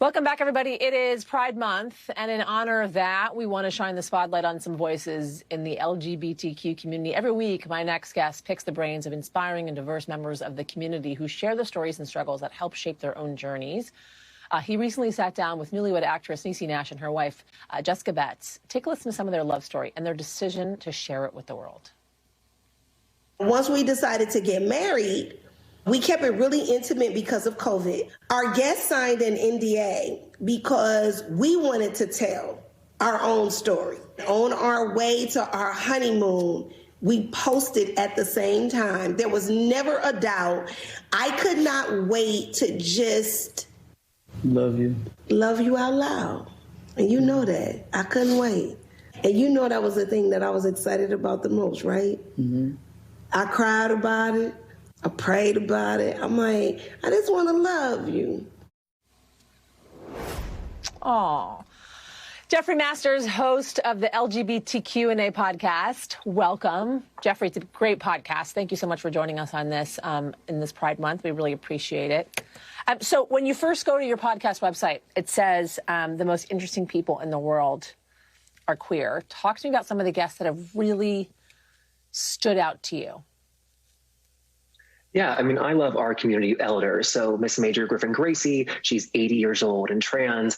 Welcome back, everybody. It is Pride Month, and in honor of that, we want to shine the spotlight on some voices in the LGBTQ community. Every week, my next guest picks the brains of inspiring and diverse members of the community who share the stories and struggles that help shape their own journeys. He recently sat down with newlywed actress Niecy Nash and her wife, Jessica Betts. Take a listen to some of their love story and their decision to share it with the world. Once we decided to get married, we kept it really intimate because of COVID. Our guest signed an NDA because we wanted to tell our own story. On our way to our honeymoon, we posted at the same time. There was never a doubt. I could not wait to just love you out loud. And you know that. I couldn't wait. And you know that was the thing that I was excited about the most, right? Mm-hmm. I cried about it. I prayed about it. I'm like, I just want to love you. Aw. Jeffrey Masters, host of the LGBTQ&A podcast. Welcome. Jeffrey, it's a great podcast. Thank you so much for joining us on this in this Pride Month. We really appreciate it. So when you first go to your podcast website, it says the most interesting people in the world are queer. Talk to me about some of the guests that have really stood out to you. Yeah, I mean, I love our community elders. So Miss Major Griffin Gracie, she's 80 years old and trans.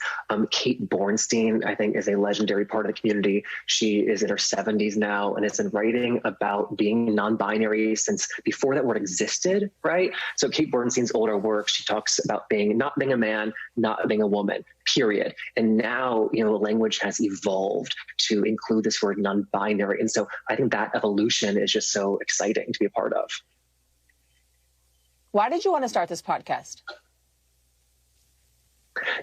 Kate Bornstein, I think, is a legendary part of the community. She is in her 70s now and has been writing about being non-binary since before that word existed, right? So Kate Bornstein's older work, she talks about not being a man, not being a woman, period. And now, the language has evolved to include this word non-binary. And so I think that evolution is just so exciting to be a part of. Why did you want to start this podcast?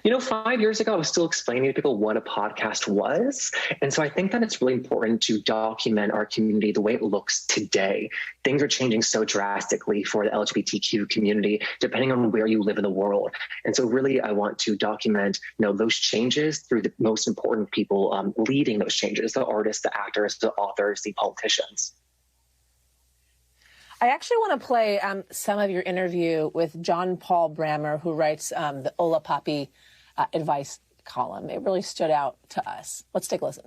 5 years ago, I was still explaining to people what a podcast was. And so I think that it's really important to document our community the way it looks today. Things are changing so drastically for the LGBTQ community, depending on where you live in the world. And so really, I want to document, those changes through the most important people leading those changes, the artists, the actors, the authors, the politicians. I actually want to play some of your interview with John Paul Brammer, who writes the Ola Poppy advice column. It really stood out to us. Let's take a listen.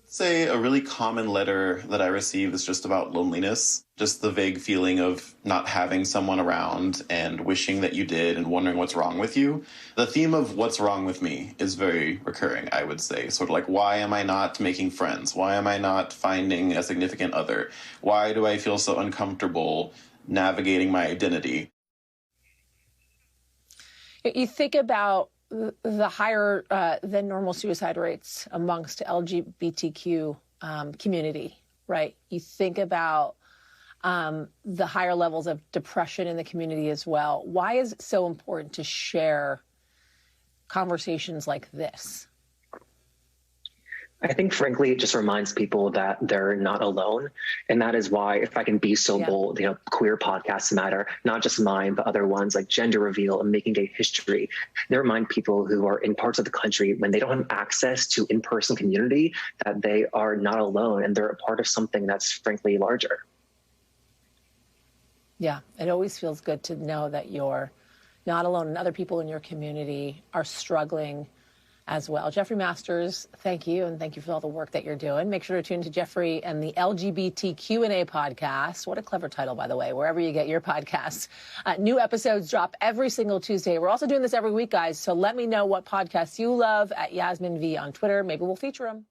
Say a really common letter that I receive is just about loneliness, just the vague feeling of not having someone around and wishing that you did and wondering what's wrong with you. The theme of what's wrong with me is very recurring, I would say. Sort of like, why am I not making friends? Why am I not finding a significant other? Why do I feel so uncomfortable navigating my identity? You think about the higher than normal suicide rates amongst the LGBTQ community, right? You think about the higher levels of depression in the community as well. Why is it so important to share conversations like this? I think, frankly, it just reminds people that they're not alone. And that is why, if I can be so bold, queer podcasts matter, not just mine, but other ones like Gender Reveal and Making Gay History. They remind people who are in parts of the country when they don't have access to in-person community that they are not alone and they're a part of something that's, frankly, larger. Yeah, it always feels good to know that you're not alone and other people in your community are struggling as well. Jeffrey Masters, thank you, and thank you for all the work that you're doing. Make sure to tune to Jeffrey and the LGBTQ&A podcast. What a clever title, by the way, wherever you get your podcasts. New episodes drop every single Tuesday. We're also doing this every week, guys, so let me know what podcasts you love at Yasmin V on Twitter. Maybe we'll feature them.